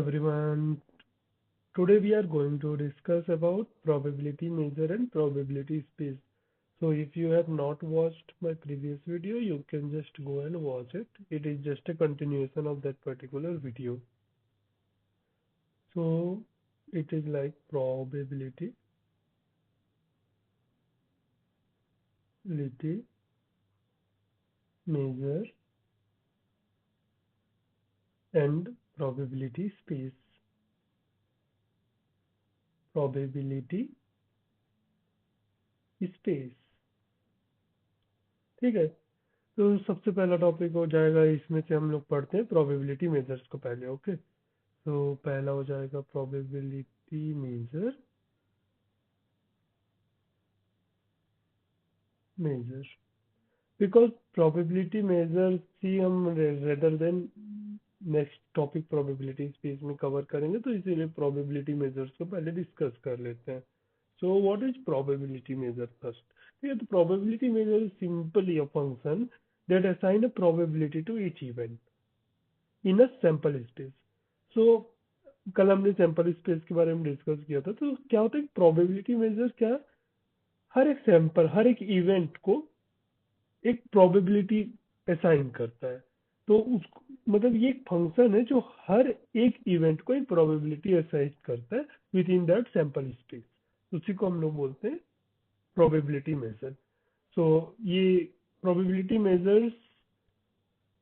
Everyone, today we are going to discuss about probability measure and probability space. So if you have not watched my previous video, you can just go and watch it. It is just a continuation of that particular video. So it is like probability measure and probability space. Probability space. ठीक है, तो सबसे पहला topic हो जाएगा, इसमें से हम लोग पढ़ते हैं प्रोबेबिलिटी मेजर्स को पहले. ओके, तो पहला हो जाएगा probability measure because probability measure ही हम rather than next topic probability space में कवर करेंगे, तो इसीलिए प्रोबेबिलिटी मेजर्स को पहले डिस्कस कर लेते हैं. So what is probability measure first? ठीक है, तो probability measure is simply a function that assign a probability to each event in a sample space. So कल हमने सैंपल स्पेस के बारे में डिस्कस किया था. तो क्या होता है, प्रोबेबिलिटी मेजर क्या, हर एक सैंपल, हर एक इवेंट को एक प्रोबेबिलिटी असाइन करता है. तो उसको मतलब ये एक फंक्शन है जो हर एक इवेंट को एक प्रोबेबिलिटी असाइन करता है with in that sample space. उसी को हम लोग बोलते हैं प्रोबेबिलिटी मेजर. सो ये प्रोबेबिलिटी मेजर्स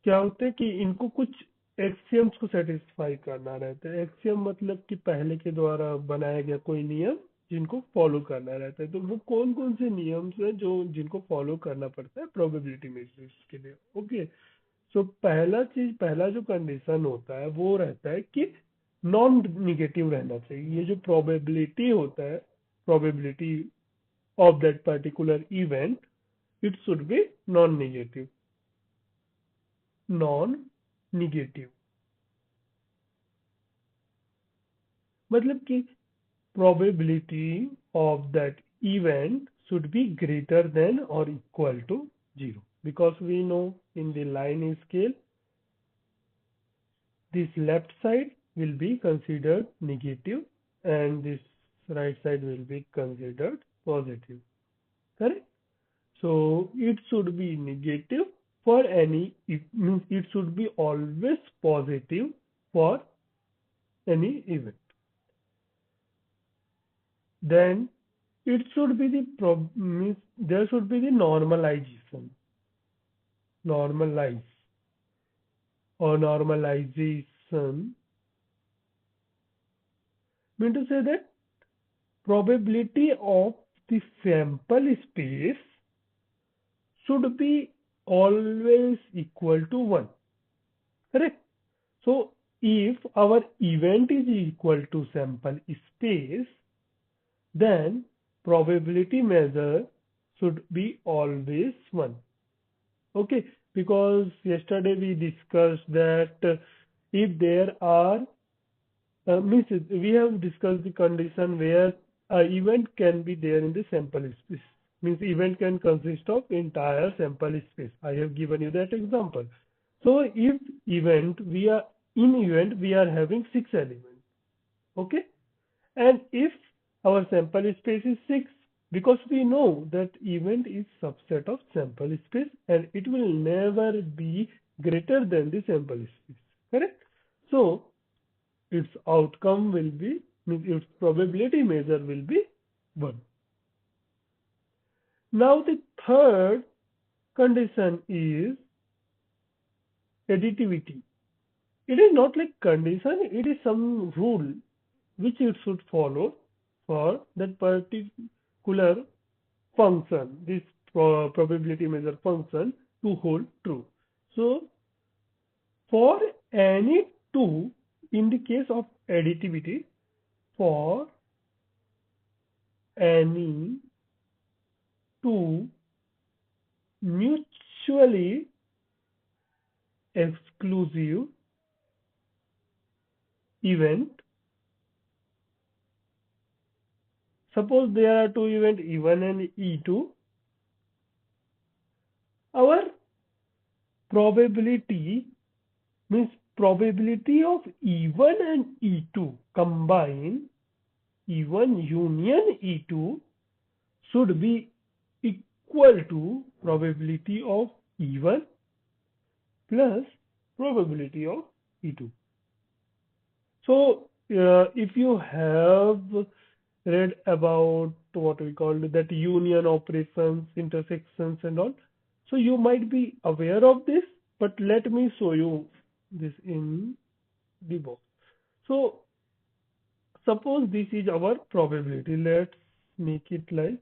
क्या होते हैं कि इनको कुछ एक्सियम्स को सेटिस्फाई करना रहता है. एक्सियम मतलब कि पहले के द्वारा बनाया गया कोई नियम जिनको फॉलो करना रहता है. तो वो कौन कौन से नियम्स हैं जो जिनको फॉलो करना पड़ता है प्रोबेबिलिटी मेजर्स के लिए. ओके, सो पहला जो कंडीशन होता है वो रहता है कि नॉन निगेटिव रहना चाहिए. ये जो प्रोबेबिलिटी होता है, probability of that particular event, it should be non negative. Non negative मतलब कि probability of that event should be greater than or equal to 0, because we know in the line scale this left side will be considered negative and this right side will be considered positive. Correct? So it should be negative for any, it means it should be always positive for any event. Then it should be means there should be the normalization, normalize or normalization, mean to say that probability of the sample space should be always equal to 1. Correct? So if our event is equal to sample space, then probability measure should be always 1. Okay, because yesterday we discussed that if there are means we have discussed the condition where event can be there in the sample space, means event can consist of entire sample space. I have given you that example. So if event we are having 6 elements. Okay, and if our sample space is 6, because we know that event is subset of sample space and it will never be greater than the sample space. Correct? So its outcome will be, means its probability measure will be 1. Now the third condition is additivity. It is not like condition, it is some rule which it should follow for that particular function, this probability measure function, to hold true. So for any two, in the case of additivity, for any two mutually exclusive event, suppose there are two events E1 and E2, our probability, means probability of E1 and E2 combine, E1 union E2 should be equal to probability of E1 plus probability of E2. So if you have read about what we call that union operations, intersections and all, so you might be aware of this, but let me show you this in the box. So suppose this is our probability. Let's make it like,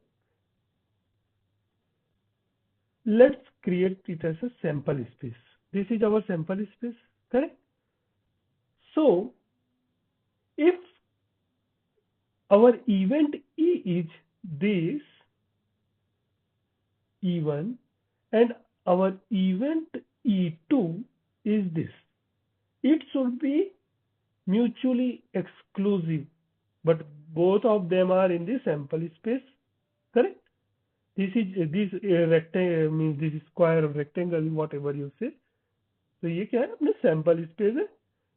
let's create it as a sample space. This is our sample space, correct? So if our event E is this E1 and our event E2 is this, it should be mutually exclusive, but both of them are in the sample space, correct? This is this rectangle means this square of rectangle, whatever you say. तो ये क्या है, अपने sample space है,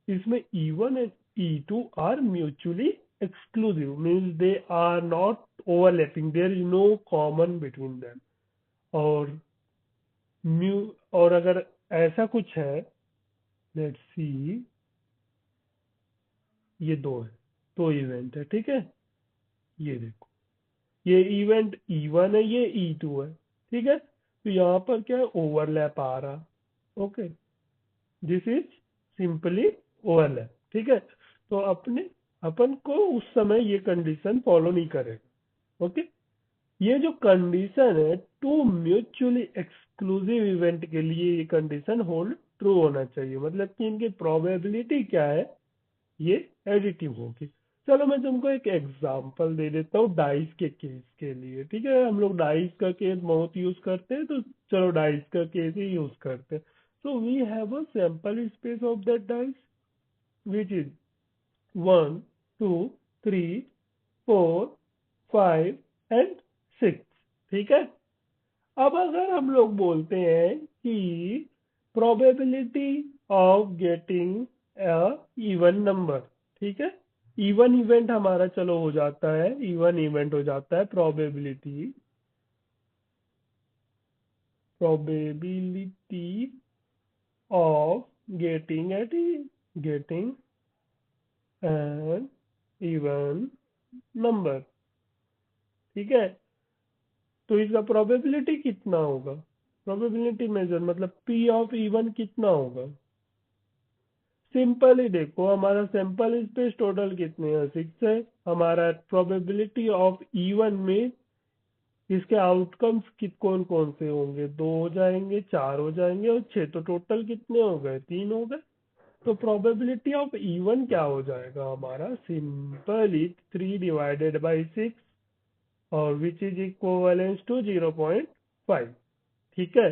इसमें E1 and E2 are mutually exclusive, means they are not overlapping, there is no common between them. और अगर ऐसा कुछ है, लेट्स सी, ये दो इवेंट है, ठीक है, ये देखो, ये इवेंट E1 है, ये E2 है, ठीक है, तो यहाँ पर क्या है, ओवरलैप आ रहा, okay, this is simply overlap, ठीक है, तो अपन को उस समय ये कंडीशन फॉलो नहीं करेगा, ओके। ये जो कंडीशन है, टू म्यूचुअली एक्सक्लूसिव इवेंट के लिए ये कंडीशन होल्ड ट्रू होना चाहिए, मतलब कि इनकी प्रोबेबिलिटी क्या है, ये एडिटिव होगी। चलो मैं तुमको एक एग्जांपल दे देता हूँ डाइस के केस के लिए, ठीक है, हम लोग डाइस का केस बहुत यूज करते हैं, तो चलो डाइस का केस ही यूज करते हैं। So we have a sample space of that dice which is 1 2 3 4 5 and 6, ठीक है। अब अगर हम लोग बोलते हैं कि probability of getting even number, ठीक है, इवन इवेंट हमारा चलो हो जाता है, इवन इवेंट हो जाता है, probability of getting an even number, ठीक है। तो इसका प्रोबेबिलिटी कितना होगा, प्रोबेबिलिटी मेजर मतलब पी ऑफ इवन कितना होगा। सिंपल ही देखो, हमारा सैंपल स्पेस टोटल कितने हैं, 6 है, हमारा प्रोबेबिलिटी ऑफ इवन में इसके आउटकम्स कौन कौन से होंगे, 2 हो जाएंगे, 4 हो जाएंगे और 6, तो टोटल कितने हो गए, 3 हो गए। तो प्रोबेबिलिटी ऑफ इवन क्या हो जाएगा हमारा, सिंपली 3 डिवाइडेड बाई 6 और विच इज इक्वलेंस टू 0.5, ठीक है।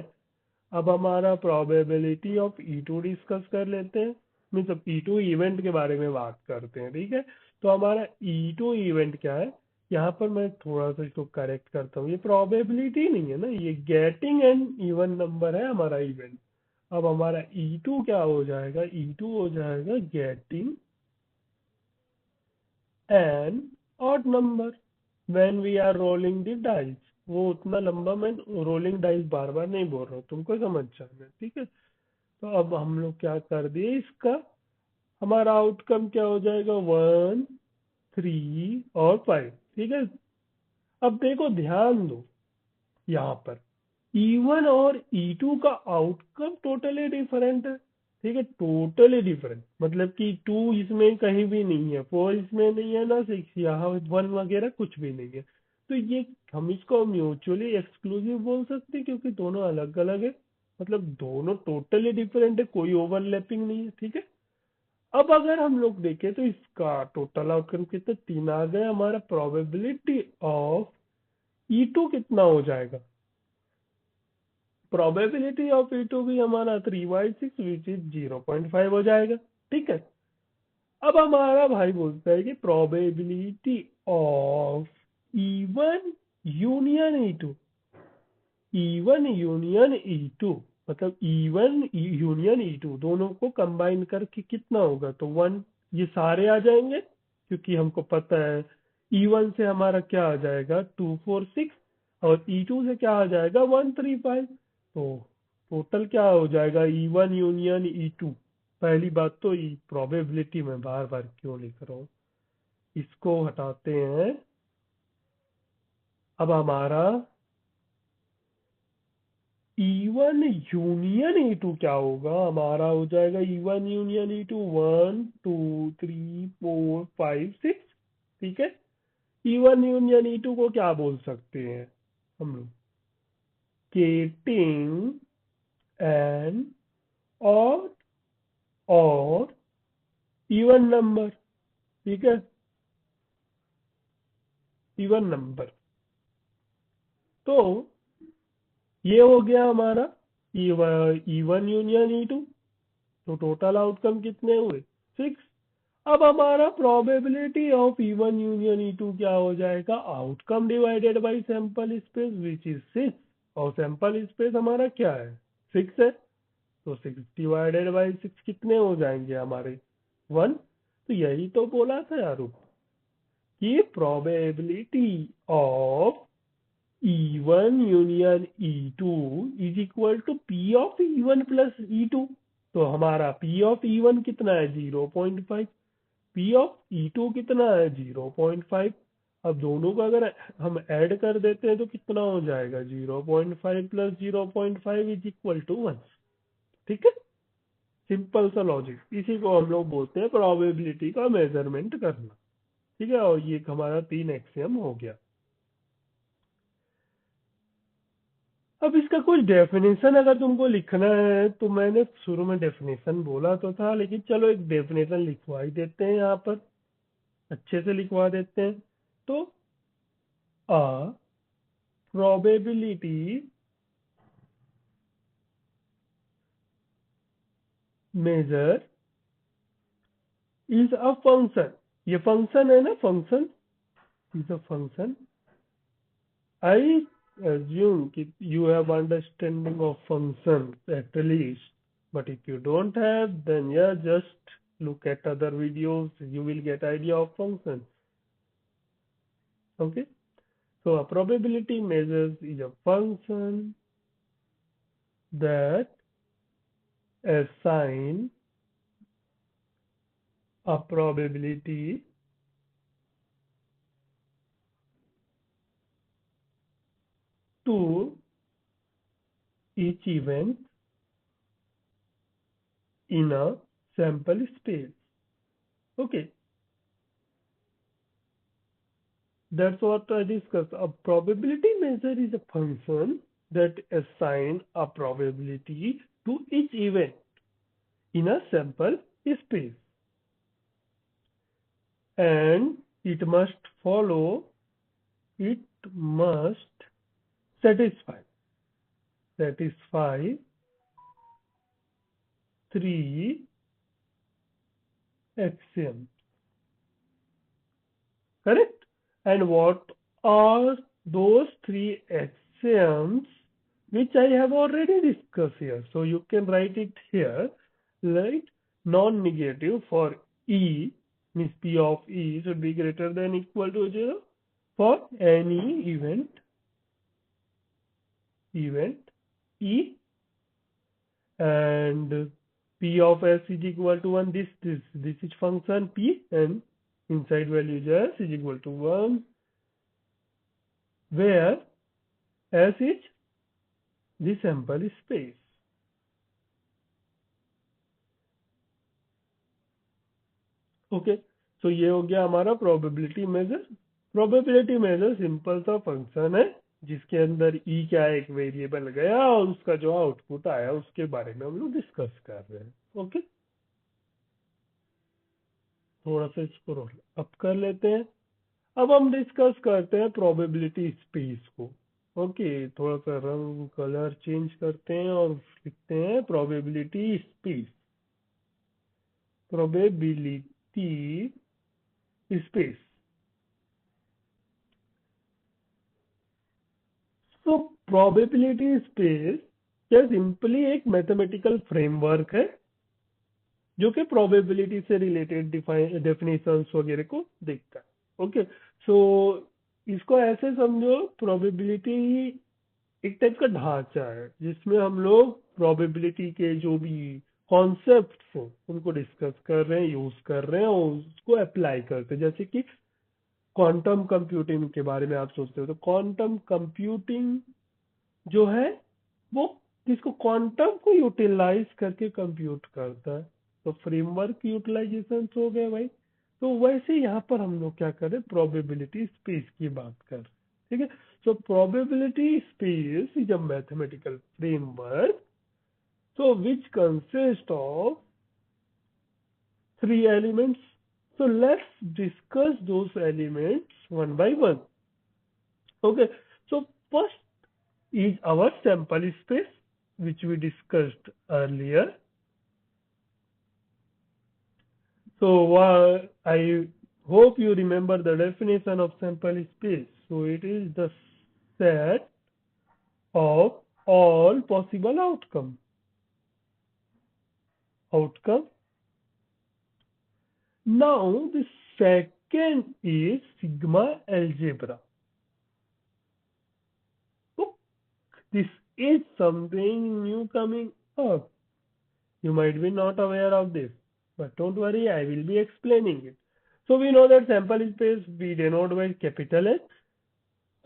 अब हमारा प्रोबेबिलिटी ऑफ E2 डिस्कस कर लेते हैं, मीन्स अब E2 इवेंट के बारे में बात करते हैं, ठीक है। तो हमारा E2 इवेंट क्या है, यहाँ पर मैं थोड़ा सा इसको करेक्ट करता हूँ, ये प्रोबेबिलिटी नहीं है ना, ये गेटिंग एन इवन नंबर है हमारा इवेंट। अब हमारा E2 क्या हो जाएगा, E2 हो जाएगा getting an odd number when we are rolling the dice. वो उतना लंबा मैं रोलिंग डाइस बार बार नहीं बोल रहा हूँ, तुमको समझ जाना, ठीक है। तो अब हम लोग क्या कर दिए, इसका हमारा आउटकम क्या हो जाएगा, 1 3 और 5, ठीक है। अब देखो ध्यान दो, यहाँ पर E1 और E2 का आउटकम टोटली डिफरेंट है, ठीक है, टोटली डिफरेंट, मतलब कि 2 इसमें कहीं भी नहीं है, 4 इसमें नहीं है ना, 6 यहाँ 1 वगैरह कुछ भी नहीं है। तो ये हम इसको म्यूचुअली एक्सक्लूसिव बोल सकते हैं, क्योंकि दोनों अलग अलग है, मतलब दोनों टोटली डिफरेंट है, कोई ओवरलैपिंग नहीं है, ठीक है। अब अगर हम लोग देखें तो इसका टोटल आउटकम कितना, 3 आ गए, हमारा प्रोबेबिलिटी ऑफ E2 कितना हो जाएगा, प्रोबेबिलिटी ऑफ E2 भी हमारा 3/6 विच इज 0.5 हो जाएगा, ठीक है। अब हमारा भाई बोलता है कि probability of E1 union E2, E1 union E2 मतलब E1 यूनियन E2 दोनों को कंबाइन करके कितना होगा, तो 1, ये सारे आ जाएंगे क्योंकि हमको पता है E1 से हमारा क्या आ जाएगा 246 और E2 से क्या आ जाएगा 135। तो टोटल क्या हो जाएगा E1 यूनियन E2। पहली बात तो प्रोबेबिलिटी में बार बार क्यों लिख रहा हूँ, इसको हटाते हैं। अब हमारा E1 यूनियन E2 क्या होगा, हमारा हो जाएगा E1 यूनियन E2 1 2 3 4 5 6। ठीक है, E1 यूनियन E2 को क्या बोल सकते हैं हम लोग, केटिंग एन और इवन नंबर। ठीक है, इवन नंबर। तो ये हो गया हमारा E1 यूनियन E2। तो टोटल आउटकम कितने हुए 6। अब हमारा probability of E1 union E2 क्या हो जाएगा, outcome divided by sample space which is 6। और सैंपल स्पेस हमारा क्या है 6 है, तो 6 डिवाइडेड बाय 6 कितने हो जाएंगे हमारे 1। तो यही तो बोला था यार कि probability of E1 union E2 is equal to P of E1 plus E2। तो हमारा P ऑफ E1 कितना है 0.5, P ऑफ E2 कितना है 0.5। अब दोनों का अगर हम ऐड कर देते हैं तो कितना हो जाएगा 0.5 प्लस 0.5 इज इक्वल टू 1। ठीक है, सिंपल सा लॉजिक, इसी को हम लोग बोलते हैं प्रोबेबिलिटी का मेजरमेंट करना। ठीक है, और ये हमारा 3 एक्सियम हो गया। अब इसका कुछ डेफिनेशन अगर तुमको लिखना है तो मैंने शुरू में डेफिनेशन बोला तो था, लेकिन चलो एक डेफिनेशन लिखवा ही देते हैं यहाँ पर, अच्छे से लिखवा देते हैं। तो a probability measure is a function, ये फंक्शन है ना, function is a function. I assume you have understanding of functions at least, but if you don't have, then yeah, just look at other videos, you will get idea of functions. Okay, so a probability measures is a function that assign a probability to each event in a sample space. Okay, that's what I discussed. A probability measure is a function that assigns a probability to each event in a sample space, and it must follow, it must satisfy three axioms. Correct? And what are those three axioms which I have already discussed here? So you can write it here, right? Non-negative for E means P of E should be greater than equal to 0 for any event E, and P of S is equal to 1. This is function P, and inside value S is equal to 1, where S is the sample space. Okay, तो ये हो गया हमारा probability measure. Probability measure simple सा function है जिसके अंदर ई क्या है, एक वेरिएबल गया और उसका जो आउटपुट आया उसके बारे में हम लोग डिस्कस कर रहे हैं। ओके, थोड़ा सा इसको रोल अप कर लेते हैं। अब हम डिस्कस करते हैं प्रोबेबिलिटी स्पेस को। ओके, थोड़ा सा रंग कलर चेंज करते हैं और लिखते हैं probability space. Probability space. So probability space क्या सिंपली एक मैथमेटिकल फ्रेमवर्क है जो कि प्रोबेबिलिटी से रिलेटेड डेफिनेशंस वगैरह को देखता है। ओके, सो इसको ऐसे समझो, प्रोबेबिलिटी एक टाइप का ढांचा है जिसमें हम लोग प्रोबेबिलिटी के जो भी कॉन्सेप्ट्स हैं उनको डिस्कस कर रहे हैं, यूज कर रहे हैं और उसको अप्लाई करते हैं। जैसे कि क्वांटम कंप्यूटिंग के बारे में आप सोचते हो तो क्वांटम कंप्यूटिंग जो है वो किसको, क्वांटम को यूटिलाइज करके कंप्यूट करता है। तो फ्रेमवर्क यूटिलाइजेशन हो गए भाई। तो वैसे यहाँ पर हम लोग क्या कर रहे हैं, प्रोबेबिलिटी स्पेस की बात कर रहे हैं। ठीक है, so probability space is a mathematical framework so which consists of three elements. So let's discuss those elements one by one. Okay, so first is our sample space which we discussed earlier. So I hope you remember the definition of sample space. So it is the set of all possible outcome. Now the second is sigma algebra. So this is something new coming up. You might be not aware of this, but don't worry, I will be explaining it. So we know that sample space we denote by capital H.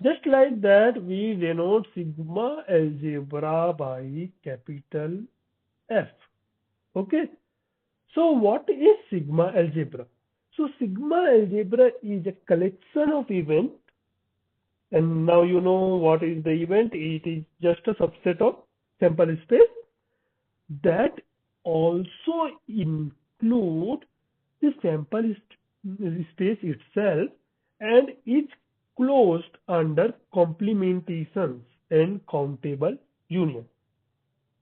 Just like that, we denote sigma algebra by capital F. Okay. So what is sigma algebra? So sigma algebra is a collection of events, and now you know what is the event. It is just a subset of sample space that also include the sample space itself and is closed under complementations and countable union.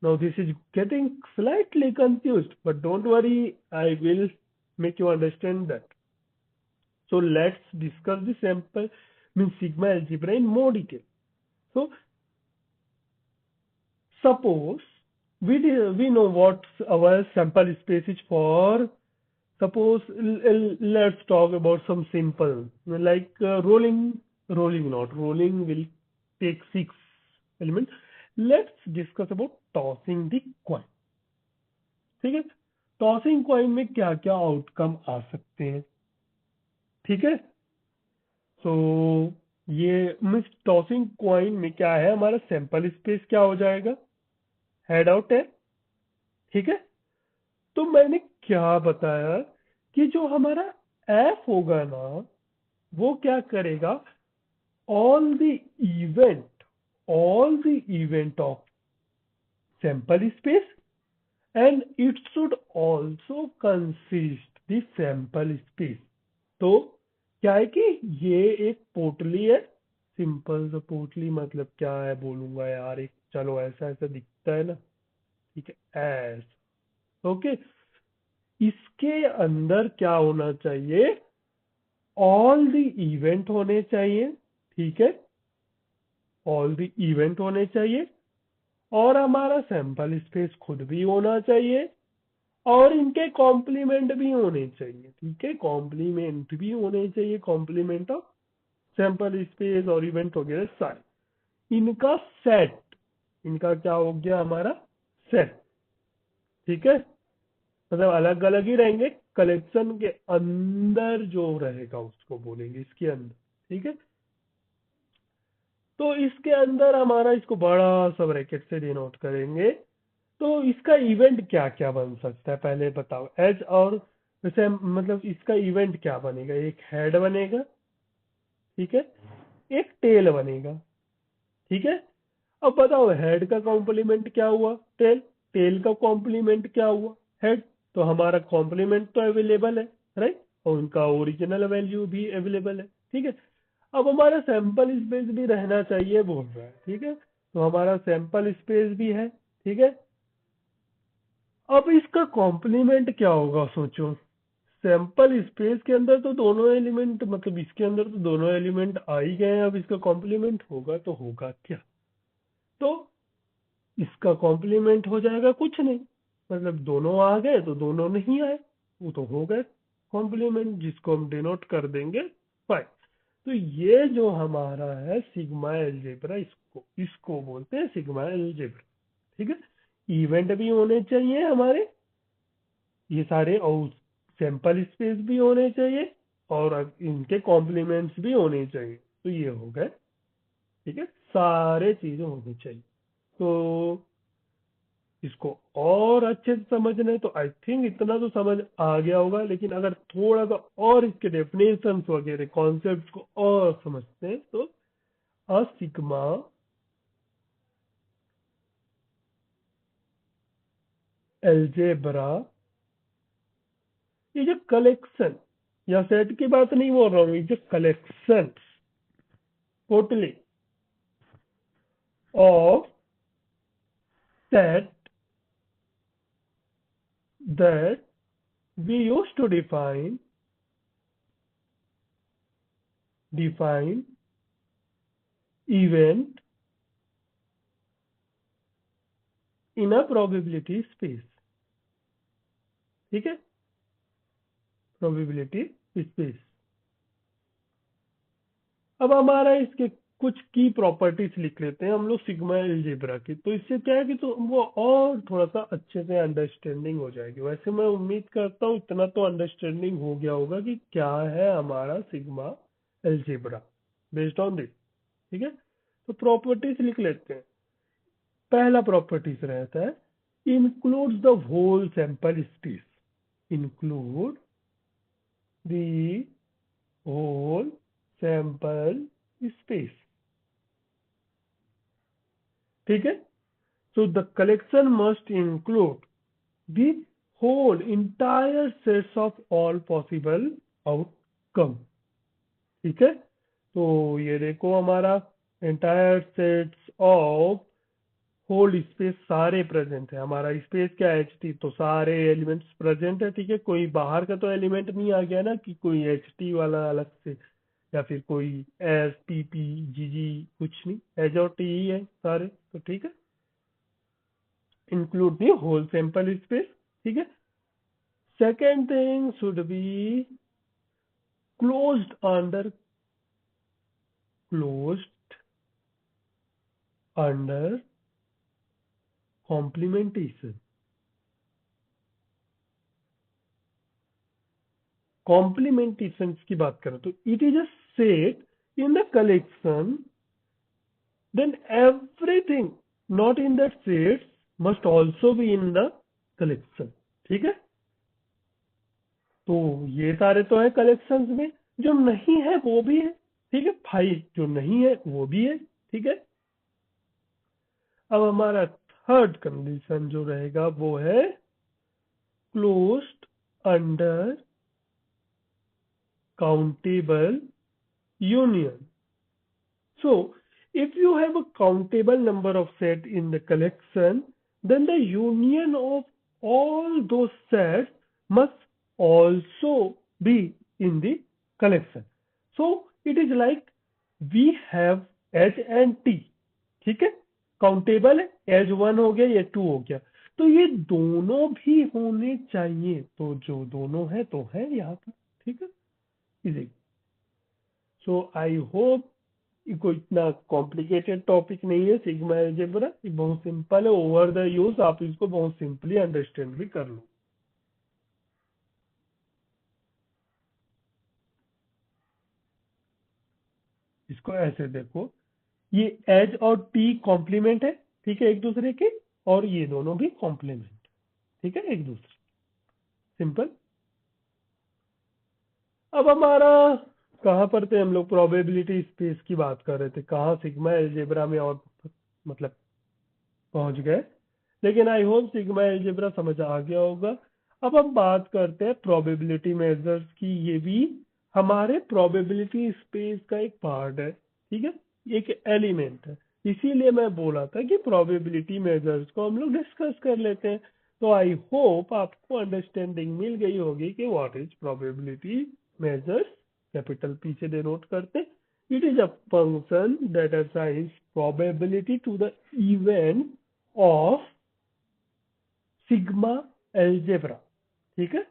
Now this is getting slightly confused, but don't worry, I will make you understand that. So let's discuss the sample means sigma algebra in more detail. So suppose we know what our sample space is for. Suppose let's talk about some simple like rolling knot. Rolling will take 6 elements. Let's discuss about tossing the coin. ठीक है, tossing coin में क्या क्या outcome आ सकते हैं। ठीक है, सो ये मीन्स टॉसिंग कॉइन में क्या है, हमारा सैंपल स्पेस क्या हो जाएगा, हेड आउट है। ठीक है, तो मैंने क्या बताया कि जो हमारा एफ होगा ना वो क्या करेगा, all the event of sample space and it should also consist the sample space. तो क्या है कि ये एक पोटली है, सिंपल सा पोटली, मतलब क्या है बोलूंगा यार, एक चलो ऐसा ऐसा दिखता है ना, ठीक है ऐसा। ओके, इसके अंदर क्या होना चाहिए, ऑल द इवेंट होने चाहिए। ठीक है, ऑल द इवेंट होने चाहिए और हमारा सैंपल स्पेस खुद भी होना चाहिए और इनके कॉम्प्लीमेंट भी होने चाहिए। ठीक है, कॉम्प्लीमेंट भी होने चाहिए, कॉम्प्लीमेंट ऑफ सैंपल स्पेस और इवेंट वगैरह सारे, इनका सेट, इनका क्या हो गया हमारा सेट। ठीक है, मतलब अलग अलग ही रहेंगे, कलेक्शन के अंदर जो रहेगा उसको बोलेंगे इसके अंदर। ठीक है, तो इसके अंदर हमारा इसको बड़ा सा ब्रैकेट से डिनोट करेंगे। तो इसका इवेंट क्या क्या बन सकता है पहले बताओ, एज और वैसे मतलब इसका इवेंट क्या बनेगा, एक हेड बनेगा, ठीक है, एक टेल बनेगा। ठीक है, अब बताओ हेड का कॉम्प्लीमेंट क्या हुआ, टेल, टेल का कॉम्प्लीमेंट क्या हुआ, हेड। तो हमारा कॉम्प्लीमेंट तो अवेलेबल है, राइट, और उनका ओरिजिनल वैल्यू भी अवेलेबल है। ठीक है, अब हमारा सैंपल स्पेस भी रहना चाहिए बोल रहा है। ठीक है, तो हमारा सैंपल स्पेस भी है। ठीक है, अब इसका कॉम्प्लीमेंट क्या होगा सोचो, सैंपल स्पेस के अंदर तो दोनों एलिमेंट, मतलब इसके अंदर तो दोनों एलिमेंट आ ही गए हैं, अब इसका कॉम्प्लीमेंट होगा तो होगा क्या। तो इसका कॉम्प्लीमेंट हो जाएगा कुछ नहीं, मतलब दोनों आ गए तो दोनों नहीं आए, वो तो हो गए कॉम्प्लीमेंट, जिसको हम डिनोट कर देंगे फाइव। तो ये जो हमारा है सिग्मा एलजेब्रा, इसको इसको बोलते हैं सिग्मा एलजेब्रा। ठीक है, इवेंट भी होने चाहिए हमारे ये सारे, और सैंपल स्पेस भी होने चाहिए, और इनके कॉम्प्लीमेंट्स भी होने चाहिए। तो ये हो गए, ठीक है, सारे चीजें होनी चाहिए। तो इसको और अच्छे से समझना है तो आई थिंक इतना तो समझ आ गया होगा, लेकिन अगर थोड़ा सा और इसके डेफिनेशंस वगैरह कॉन्सेप्ट को और समझते हैं तो अ सिग्मा एल्जेब्रा, ये जो कलेक्शन या सेट की बात नहीं बोल रहा हूँ, ये जो collection totally off set that we used to define event in a probability space। ठीक है, प्रोबेबिलिटी स्पेस। अब हमारा इसके कुछ की प्रॉपर्टीज लिख लेते हैं हम लोग सिग्मा एल्जेब्रा की, तो इससे क्या है कि तो वो और थोड़ा सा अच्छे से अंडरस्टैंडिंग हो जाएगी। वैसे मैं उम्मीद करता हूँ इतना तो अंडरस्टैंडिंग हो गया होगा कि क्या है हमारा sigma algebra based on this. ठीक है, तो प्रॉपर्टीज लिख लेते हैं। पहला प्रॉपर्टीज रहता है includes the whole sample space, include the whole sample space. ठीक है, so the collection must include the whole entire sets of all possible outcome। ठीक है, तो ये देखो हमारा entire sets of whole space सारे प्रेजेंट है। हमारा स्पेस क्या है, एच टी, तो सारे एलिमेंट्स प्रेजेंट है। ठीक है, कोई बाहर का तो एलिमेंट नहीं आ गया ना कि कोई एच टी वाला अलग से, या फिर कोई एस पी पी जी जी, कुछ नहीं, एच और टी ही है सारे। तो ठीक है, include the whole sample space. ठीक है, second thing should be closed under, closed under complementation. Complementation की बात करें तो it is a set in the collection, then everything not in that set must also be in the collection। ठीक है, तो ये सारे तो है कलेक्शंस में, जो नहीं है वो भी है। ठीक है, फाइव जो नहीं है वो भी है। ठीक है, अब हमारा थर्ड कंडीशन जो रहेगा वो है closed under countable union. So, if you have a countable number of sets in the collection, then the union of all those sets must also be in the collection। So, it is like we have H and T। ठीक है, countable है, as one हो गया, ये to हो गया, तो ये दोनों भी होने चाहिए। तो जो दोनों है तो है यहाँ पर। ठीक है, इजी। सो आई होप ये कोई इतना कॉम्प्लिकेटेड टॉपिक नहीं है सिग्मा अलजेब्रा, ये बहुत सिंपल है। ओवर द यूज आप इसको बहुत सिंपली अंडरस्टैंड भी कर लो। इसको ऐसे देखो, ये एच और टी कॉम्प्लीमेंट है, ठीक है, एक दूसरे के, और ये दोनों भी कॉम्प्लीमेंट, ठीक है, एक दूसरे, सिंपल। अब हमारा कहाँ पर थे हम लोग, प्रोबेबिलिटी स्पेस की बात कर रहे थे, कहाँ सिग्मा अलजेब्रा में और मतलब पहुंच गए। लेकिन आई होप सिग्मा अलजेब्रा समझ आ गया होगा। अब हम बात करते हैं प्रोबेबिलिटी मेजर्स की। ये भी हमारे प्रोबेबिलिटी स्पेस का एक पार्ट है। ठीक है, एक एलिमेंट है, इसीलिए मैं बोला था कि प्रोबेबिलिटी मेजर्स को हम लोग डिस्कस कर लेते हैं। तो आई होप आपको अंडरस्टैंडिंग मिल गई होगी कि what is probability measures. Capital P से डिनोट करते, it is a function that assigns probability to the event of sigma algebra. ठीक है,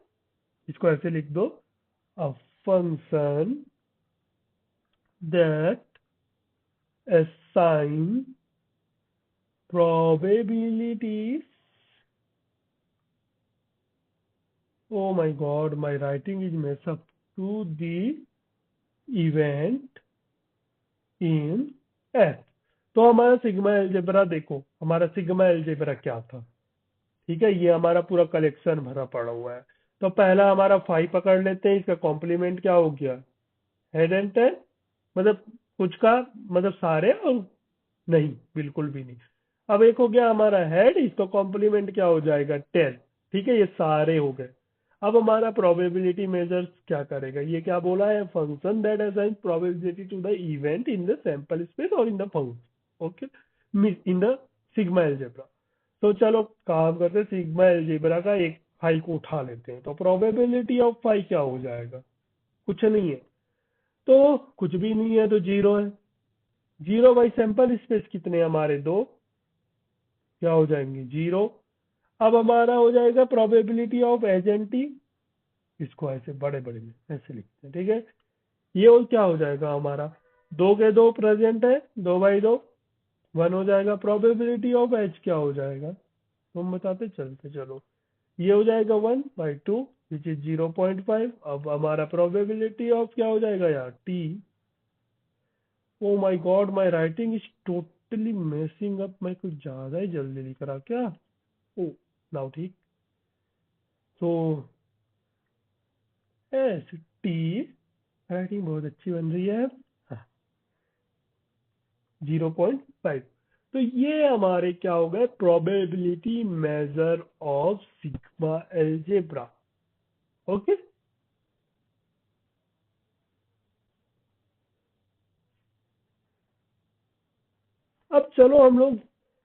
इसको ऐसे लिख दो, अ function that assign probabilities, oh my god, my writing is messed up, to the event in S। तो हमारा sigma algebra देखो, हमारा सिग्मा एल्जेब्रा क्या था। ठीक है, ये हमारा पूरा कलेक्शन भरा पड़ा हुआ है। तो पहला हमारा 5 पकड़ लेते हैं, इसका कॉम्प्लीमेंट क्या हो गया, हेड एंड टेल, मतलब कुछ का मतलब सारे, और नहीं बिल्कुल भी नहीं। अब एक हो गया हमारा हेड, इसका कॉम्प्लीमेंट क्या हो जाएगा, टेल। ठीक है, ये सारे हो गए। अब हमारा प्रोबेबिलिटी मेजर्स क्या करेगा, ये क्या बोला है, function that assigns probability to the event in the sample space और in the function, okay, in the sigma algebra. तो चलो काम करते हैं, सिग्मा एल्जेब्रा का एक फाइव को उठा लेते हैं। तो प्रोबेबिलिटी ऑफ फाइव क्या हो जाएगा, कुछ नहीं है, तो कुछ भी नहीं है तो जीरो है। जीरो बाई सैंपल स्पेस कितने हमारे, दो, क्या हो जाएंगे, जीरो। अब हमारा हो जाएगा probability of H and T, इसको ऐसे बड़े बड़े में ऐसे लिखते हैं। ठीक है, ये और क्या हो जाएगा हमारा, दो के दो प्रेजेंट है, दो बाई दो, वन हो जाएगा। प्रोबेबिलिटी ऑफ एच क्या हो जाएगा, तुम बताते चलते चलो, ये हो जाएगा 1/2 विच इज 0.5। अब हमारा प्रोबेबिलिटी ऑफ क्या हो जाएगा यार, T. Oh my god, my writing is totally messing up, मैं कुछ ज्यादा ही जल्दी लिख रहा क्या। ओ नाउ ठीक। तो एस टी, राइटिंग बहुत अच्छी बन रही है। 0.5। तो ये हमारे क्या हो गए, probability measure of sigma algebra. Okay, अब चलो हम लोग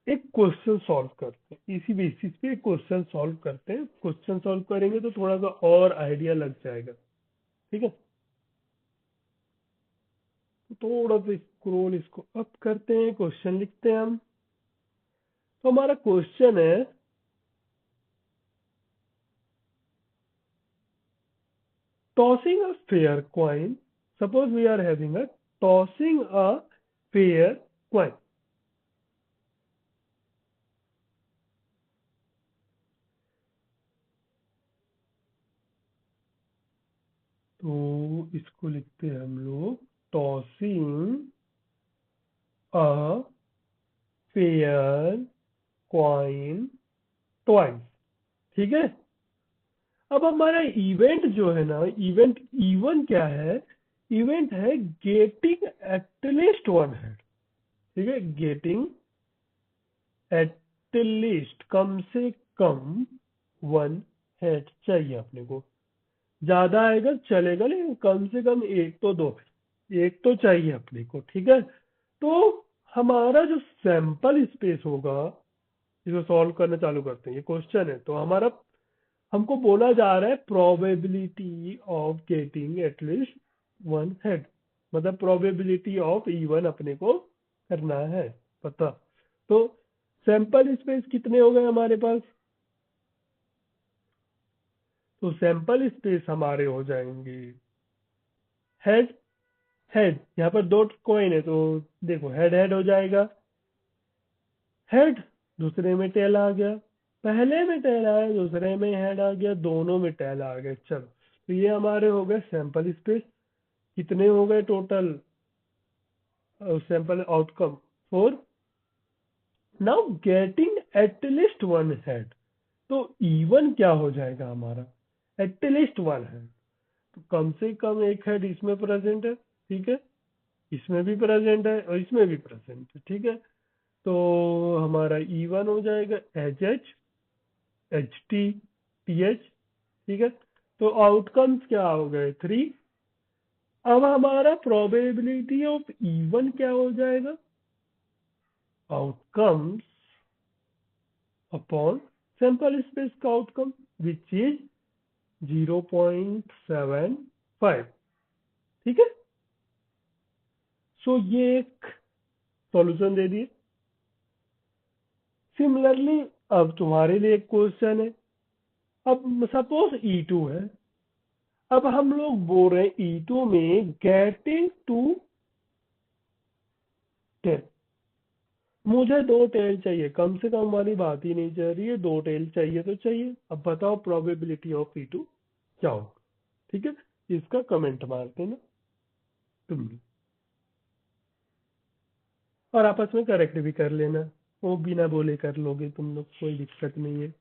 एक क्वेश्चन सॉल्व करते हैं, इसी बेसिस पे एक क्वेश्चन सॉल्व करते हैं। क्वेश्चन सॉल्व करेंगे तो थोड़ा सा और आइडिया लग जाएगा। ठीक है, तो थोड़ा सा स्क्रॉल इसको अप करते हैं, क्वेश्चन लिखते हैं हम। तो हमारा क्वेश्चन है, tossing a fair coin, suppose we are having a tossing a fair coin। तो इसको लिखते हैं हम लोग, tossing a fair coin twice. ठीक है, अब हमारा इवेंट जो है ना, इवेंट इवन क्या है, इवेंट है गेटिंग एटलीस्ट वन हेड। ठीक है, गेटिंग एटलीस्ट, कम से कम वन हेड चाहिए अपने को। ज्यादा आएगा चलेगा, लेकिन कम से कम एक तो दो, एक तो चाहिए अपने को। ठीक है, तो हमारा जो सैंपल स्पेस होगा, इसको सॉल्व करना चालू करते हैं। ये क्वेश्चन है, तो हमारा हमको बोला जा रहा है probability of getting at least one head, मतलब प्रोबेबिलिटी ऑफ इवन अपने को करना है पता। तो सैंपल स्पेस कितने हो गए हमारे पास, तो सैंपल स्पेस हमारे हो जाएंगे हेड, हेड यहाँ पर दो कॉइन है, तो देखो हेड हेड हो जाएगा, हेड, दूसरे में टेल आ गया, पहले में टेल आया, दूसरे में हेड आ गया, दोनों में टेल आ गया। चलो, तो ये हमारे हो गए सैंपल स्पेस। कितने हो गए total sample outcome, 4। Now getting at least one head, तो इवन क्या हो जाएगा हमारा, एटलीस्ट वन हेड, तो कम से कम एक हेड इसमें प्रेजेंट है। ठीक है, इसमें भी प्रेजेंट है और इसमें भी प्रेजेंट है। ठीक है, तो हमारा E1 हो जाएगा H H, H T, T H. ठीक है, तो आउटकम्स क्या हो गए, 3। अब हमारा प्रोबेबिलिटी ऑफ E1 क्या हो जाएगा, आउटकम्स अपॉन सैंपल स्पेस का आउटकम विच इज 0.75। ठीक है, सो ये एक सॉल्यूशन दे दिए। सिमिलरली अब तुम्हारे लिए एक क्वेश्चन है। अब सपोज E2 है। अब हम लोग बोल रहे हैं E2 में गेटिंग टू टेल। मुझे 2 टेल चाहिए, कम से कम वाली बात ही नहीं चल रही है, 2 टेल चाहिए तो चाहिए। अब बताओ प्रोबेबिलिटी ऑफ E2 क्या होगा। ठीक है, इसका कमेंट मार देना तुम भी, और आपस में करेक्ट भी कर लेना। वो बिना बोले कर लोगे तुम लोग, कोई दिक्कत नहीं है।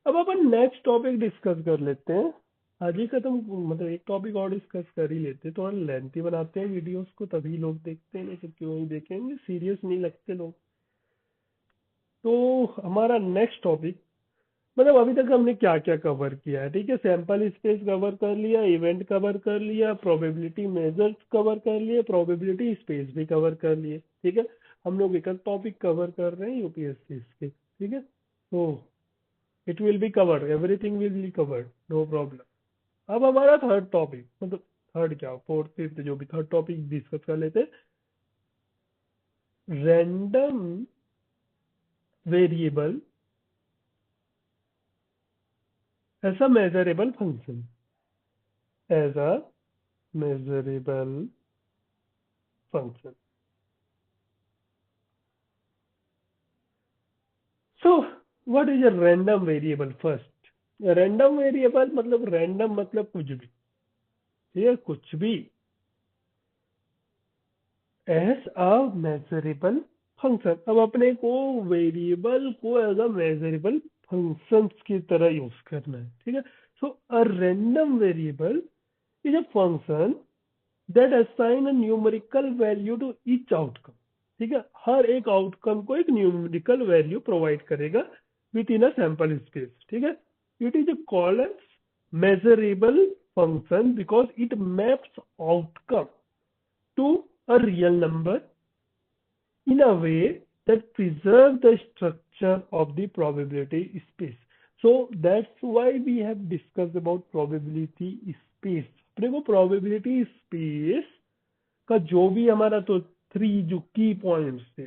अब अपन नेक्स्ट टॉपिक डिस्कस कर लेते हैं। आज ही खत्म, मतलब एक टॉपिक और डिस्कस कर ही लेते हैं, थोड़ा लेंथी बनाते हैं वीडियोस को, तभी लोग देखते हैं, नहीं तो क्यों ही देखेंगे, सीरियस नहीं लगते लोग। तो हमारा नेक्स्ट टॉपिक, मतलब अभी तक हमने क्या क्या कवर किया है, ठीक है। सैंपल स्पेस कवर कर लिया, इवेंट कवर कर लिया, प्रोबेबिलिटी मेजर्स कवर कर लिए, प्रोबेबिलिटी स्पेस भी कवर कर लिए, ठीक है। हम लोग एक टॉपिक कवर कर रहे हैं यूपीएससी के, ठीक है। तो it will be covered, everything will be covered, no problem. अब हमारा थर्ड टॉपिक, मतलब थर्ड क्या, फोर्थ फिफ्थ जो भी थर्ड टॉपिक डिस्कस कर लेते हैं। Random variable as a measurable function, as a measurable function. So, what is a random variable first? Random variable मतलब रैंडम मतलब कुछ भी, ये कुछ भी एज अ मेजरेबल फंक्शन। अब अपने को वेरिएबल को एज अ मेजरेबल फंक्शन की तरह यूज करना है, ठीक है। So a random variable is a function that assign a numerical value to each outcome, ठीक है। हर एक आउटकम को एक न्यूमेरिकल वैल्यू प्रोवाइड करेगा within a sample space, ठीक है। It is called as measurable function because it maps outcome to a real number in a way that preserve the structure of the probability space. So that's why we have discussed about probability space. अपने को probability space का जो भी हमारा तो 3 जो की points थे,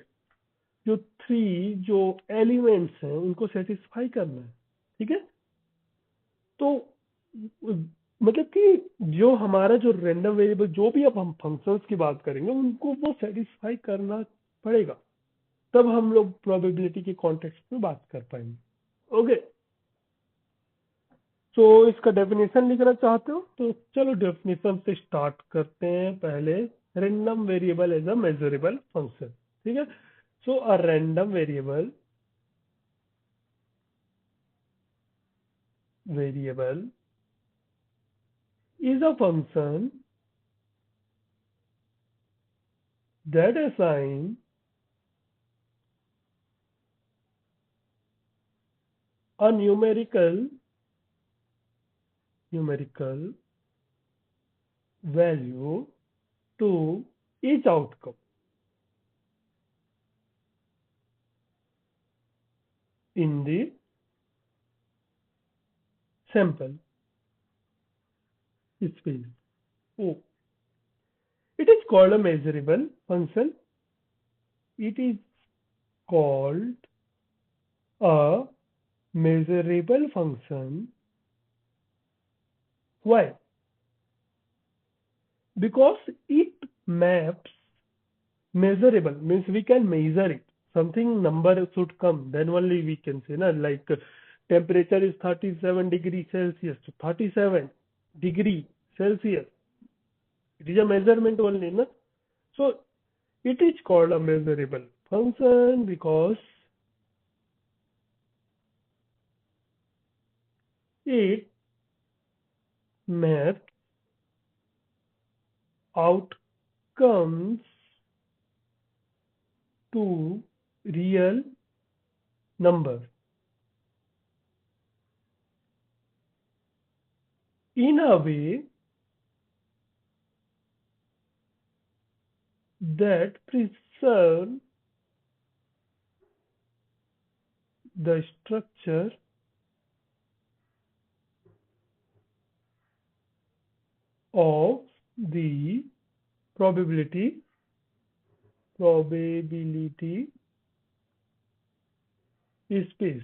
जो 3 जो एलिमेंट्स हैं, उनको सेटिस्फाई करना है, ठीक है। तो मतलब कि जो हमारा जो रैंडम वेरिएबल, जो भी अब हम फंक्शंस की बात करेंगे, उनको वो सेटिस्फाई करना पड़ेगा, तब हम लोग प्रोबेबिलिटी के कॉन्टेक्स्ट में बात कर पाएंगे। ओके, तो इसका डेफिनेशन लिखना चाहते हो तो चलो डेफिनेशन से स्टार्ट करते हैं। पहले random variable as a measurable function, ठीक है। So a random variable is a function that assign a numerical value to each outcome in the sample space. Oh, it is called a measurable function. It is called a measurable function. Why? Because it maps, measurable means we can measure it. Something number should come, then only we can say, na, like temperature is 37 degree Celsius. So 37 degree Celsius, it is a measurement only, na? So it is called a measurable function because it maps outcomes to real number in a way that preserves the structure of the probability space.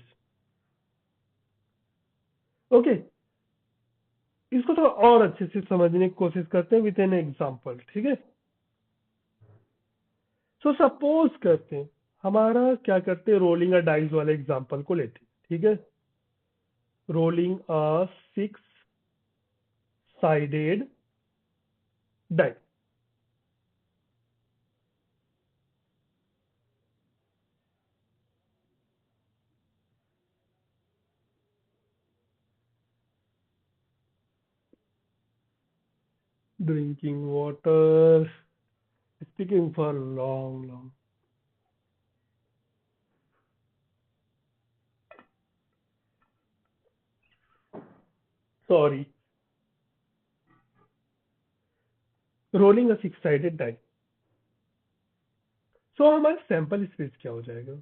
Okay, इसको थोड़ा और अच्छे से समझने की कोशिश करते हैं विद एन एग्जांपल, ठीक है। सो सपोज करते हैं हमारा क्या करते हैं, रोलिंग अ डाइस वाले एग्जांपल को लेते हैं, ठीक है। Rolling a 6-sided die. Drinking water, speaking for long long. Sorry, rolling a 6-sided die. So हमारा सैंपल स्पेस क्या हो जाएगा,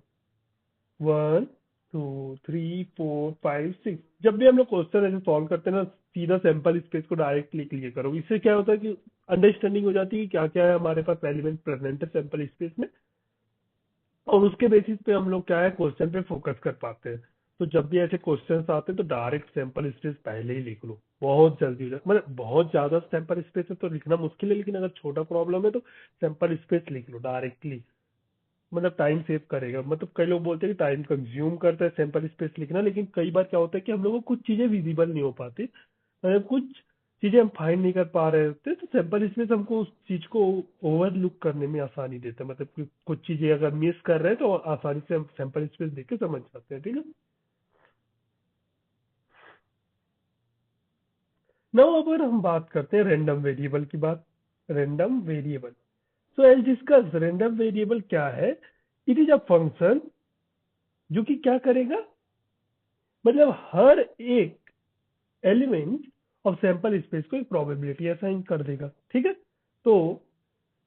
1 2 3 4 5 6। जब भी हम लोग क्वेश्चन ऐसे सॉल्व करते हैं ना, सीधा सैंपल स्पेस को डायरेक्ट लिख लिया करो। इससे क्या होता है कि अंडरस्टैंडिंग हो जाती है कि क्या क्या है हमारे पास एलिमेंट प्रेजेंट है सैंपल स्पेस में, और उसके बेसिस पे हम लोग क्या है क्वेश्चन पे फोकस कर पाते हैं। तो जब भी ऐसे क्वेश्चंस आते हैं तो डायरेक्ट सैंपल स्पेस पहले ही लिख लो, बहुत जल्दी हो जाए। मतलब बहुत ज्यादा सैंपल स्पेस है तो लिखना मुश्किल है, लेकिन अगर छोटा प्रॉब्लम है तो सैंपल स्पेस लिख लो डायरेक्टली। मतलब टाइम सेव करेगा। मतलब कई लोग बोलते हैं कि टाइम कंज्यूम करता है सैंपल स्पेस लिखना, लेकिन कई बार क्या होता है कि हम लोगों को कुछ चीजें विजिबल नहीं हो पाती, कुछ चीजें हम फाइंड नहीं कर पा रहे होते, तो सैंपल स्पेस हमको उस चीज को ओवरलुक करने में आसानी देता है। मतलब कि कुछ चीजें अगर मिस कर रहे हैं तो आसानी से हम सैंपल स्पेस देख के समझ जाते हैं, ठीक है। नाउ अगर हम बात करते हैं रैंडम वेरिएबल की बात, random variable. So as discuss, random variable क्या है, इट इज अ फंक्शन जो कि क्या करेगा, मतलब हर एक एलिमेंट ऑफ सैंपल स्पेस को एक प्रोबेबिलिटी असाइन कर देगा, ठीक है। तो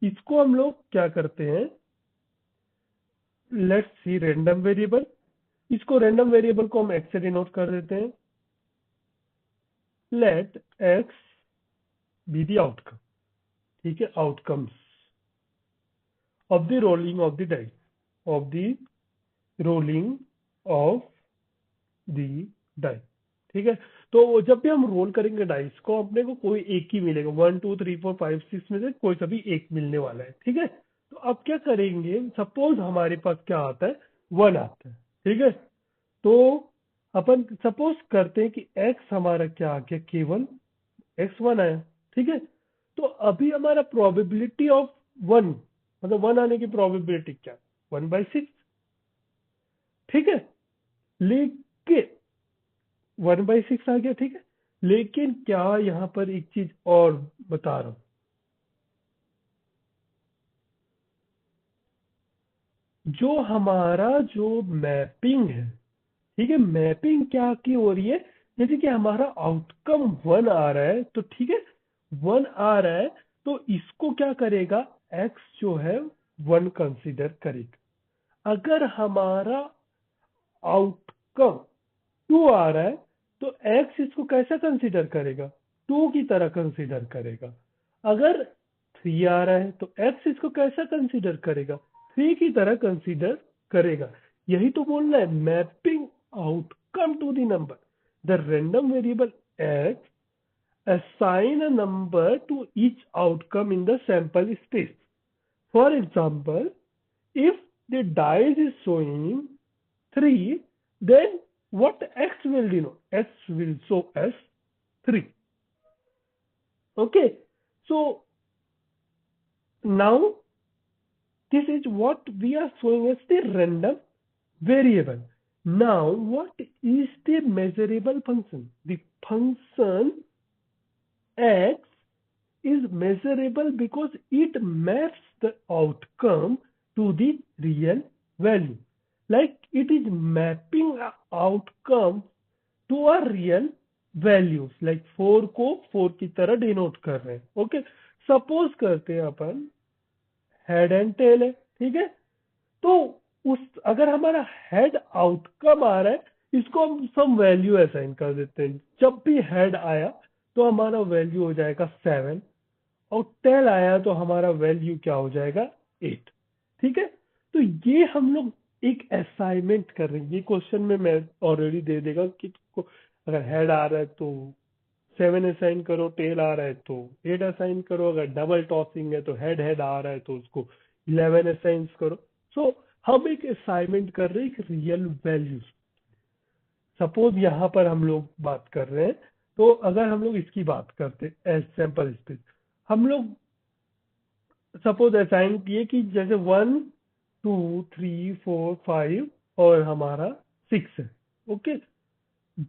इसको हम लोग क्या करते हैं, लेट्स सी रैंडम वेरिएबल। इसको रैंडम वेरिएबल को हम एक्स से डिनोट कर देते हैं। Let X be the outcome, ठीक है, outcomes of the rolling of the dice, of the rolling of the dice, ठीक है। तो जब भी हम रोल करेंगे डाइस को, अपने को कोई एक ही मिलेगा, 1 2 3 4 5 6 में से कोई सा भी एक मिलने वाला है, ठीक है। तो अब क्या करेंगे, सपोज हमारे पास क्या आता है, 1 आता है, ठीक है। तो अपन सपोज करते हैं कि x हमारा क्या आ गया, केवल x1 आया, ठीक है। तो अभी हमारा प्रोबेबिलिटी ऑफ 1, मतलब 1 आने की प्रोबेबिलिटी क्या, 1/6, ठीक है। लेकिन 1/6 आ गया, ठीक है। लेकिन क्या यहाँ पर एक चीज और बता रहा हूं, जो हमारा जो मैपिंग है, ठीक है, मैपिंग क्या की हो रही है, जैसे कि हमारा आउटकम 1 आ रहा है, तो ठीक है, 1 आ रहा है, तो इसको क्या करेगा, x जो है 1 कंसीडर करेगा। अगर हमारा आउटकम 2 आ रहा है, तो x इसको कैसा कंसीडर करेगा, 2 की तरह कंसीडर करेगा। अगर 3 आ रहा है तो x इसको कैसा कंसीडर करेगा, 3 की तरह कंसीडर करेगा। यही तो बोलना है, mapping outcome to the number, the random variable x assign a number to each outcome in the sample space. For example, if the dice is showing 3, then what x will denote? X will show as 3. Okay, so now this is what we are showing as the random variable. Now what is the measurable function? The function x is measurable because it maps the outcome to the real value. Like it is mapping a outcome to R real values, like 4 को 4 की तरह denote कर रहे हैं। Okay, suppose करते हैं अपन head and tell है, ठीक है। तो उस अगर हमारा हेड आउटकम आ रहा है, इसको हम सम वैल्यू असाइन कर देते हैं। जब भी हेड आया तो हमारा वैल्यू हो जाएगा 7, और टेल आया तो हमारा वैल्यू क्या हो जाएगा, 8, ठीक है। तो ये हम लोग एक असाइनमेंट कर रहे हैं। ये क्वेश्चन में मैं ऑलरेडी दे देगा कि अगर हेड आ रहा है तो 7 असाइन करो, टेल आ रहा है तो 8 असाइन करो, अगर डबल टॉसिंग है तो हेड हेड आ रहा है तो उसको 11 असाइन करो। सो हम एक असाइनमेंट कर रहे हैं एक रियल वैल्यू। सपोज यहाँ पर हम लोग बात कर रहे हैं, तो अगर हम लोग इसकी बात करते एज सैंपल स्पेस, हम लोग सपोज असाइन किए कि जैसे 1 2 3 4 5 और हमारा 6 है। ओके,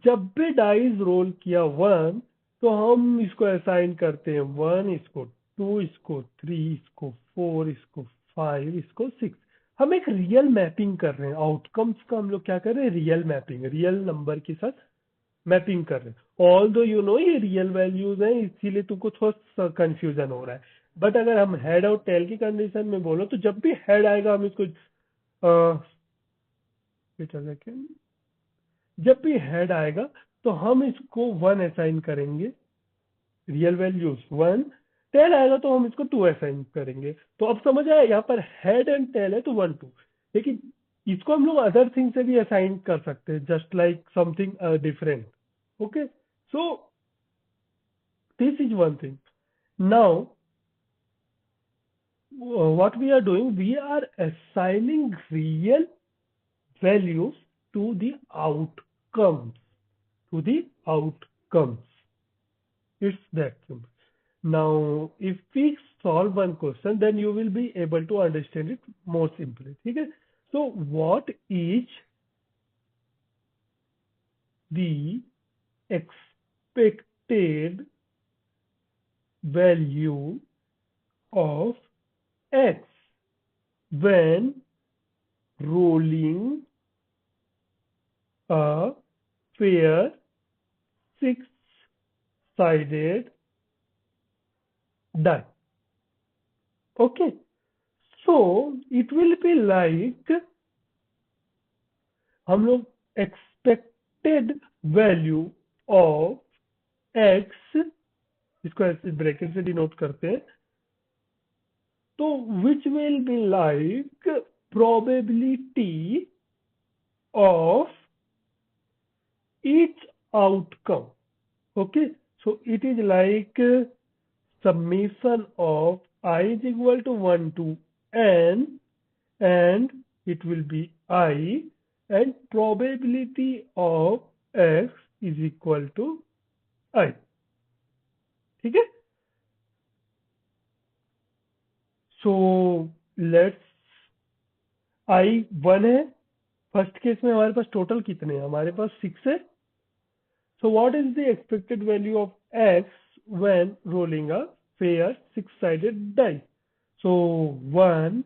जब भी डाइस रोल किया 1 तो हम इसको असाइन करते हैं 1, इसको 2, इसको 3, इसको 4, इसको 5, इसको 6। हम एक रियल मैपिंग कर रहे हैं आउटकम्स का। हम लोग क्या कर रहे हैं, रियल मैपिंग, रियल नंबर के साथ मैपिंग कर रहे हैं। ऑल दो यू नो ये रियल वैल्यूज हैं, इसीलिए तुमको थोड़ा कंफ्यूजन हो रहा है। बट अगर हम हेड और टेल की कंडीशन में बोलो तो जब भी हेड आएगा हम इसको wait a second, जब भी हेड आएगा तो हम इसको 1 असाइन करेंगे, रियल वैल्यूज 1। टेल आएगा तो हम इसको 2 असाइन करेंगे। तो अब समझ आया, यहाँ पर हेड एंड टेल है तो 1 2, लेकिन इसको हम लोग अदर थिंग से भी असाइन कर सकते हैं, just like something different. Okay, so this is one thing. Now, what we are doing, we are assigning real values to the outcomes. To the outcomes. It's that simple. Now, if we solve one question, then you will be able to understand it more simply. Okay? So, what is the expected value of x when rolling a fair six-sided die? Okay, so it will be like हम लोग expected value of x, इसको ऐसे bracket से denote करते हैं, तो which will be like probability of each outcome. Okay, so it is like summation of I is equal to 1 to n, and it will be I, and probability of x is equal to I. ठीक है, so let's I 1 है। First case में हमारे पास total कितने हैं, हमारे पास 6 है। So what is the expected value of x when rolling a fair six-sided die? So 1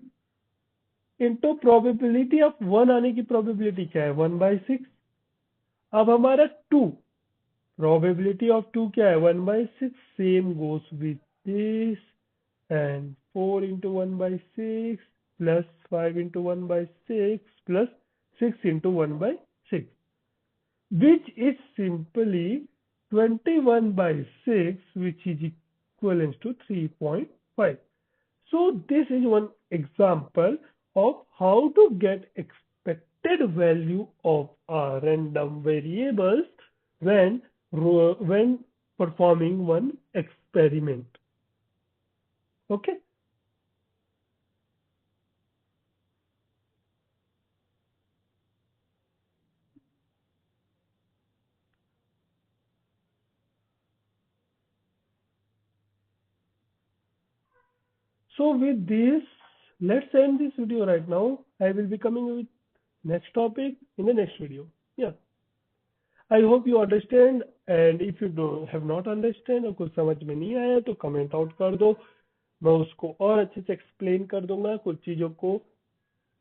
into probability of 1 आने की probability क्या है, 1/6। अब हमारा 2, probability of 2 क्या है, 1/6। Same goes with this, and 4 into 1/6 plus 5 into 1/6 plus 6 into 1/6, which is simply 21/6, which is equivalent to 3.5. So this is one example of how to get expected value of a random variables when performing one experiment. Okay. So with this, let's end this video right now. I will be coming with next topic in the next video. Yeah. I hope you understand, and if you don't have not understand और कुछ समझ में नहीं आया तो comment out कर दो, मैं उसको और अच्छे से एक्सप्लेन कर दूंगा कुछ चीजों को।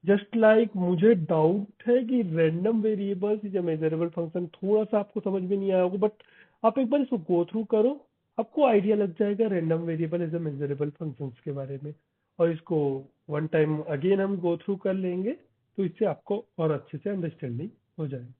जस्ट लाइक मुझे डाउट है कि रैंडम वेरिएबल्स या मेजरेबल फंक्शन थोड़ा सा आपको समझ में नहीं आया होगा, बट आप एक बार इसको गो थ्रू करो, आपको आइडिया लग जाएगा random variable as a measurable functions के बारे में। और इसको वन टाइम अगेन हम गो थ्रू कर लेंगे, तो इससे आपको और अच्छे से अंडरस्टैंडिंग हो जाएगी।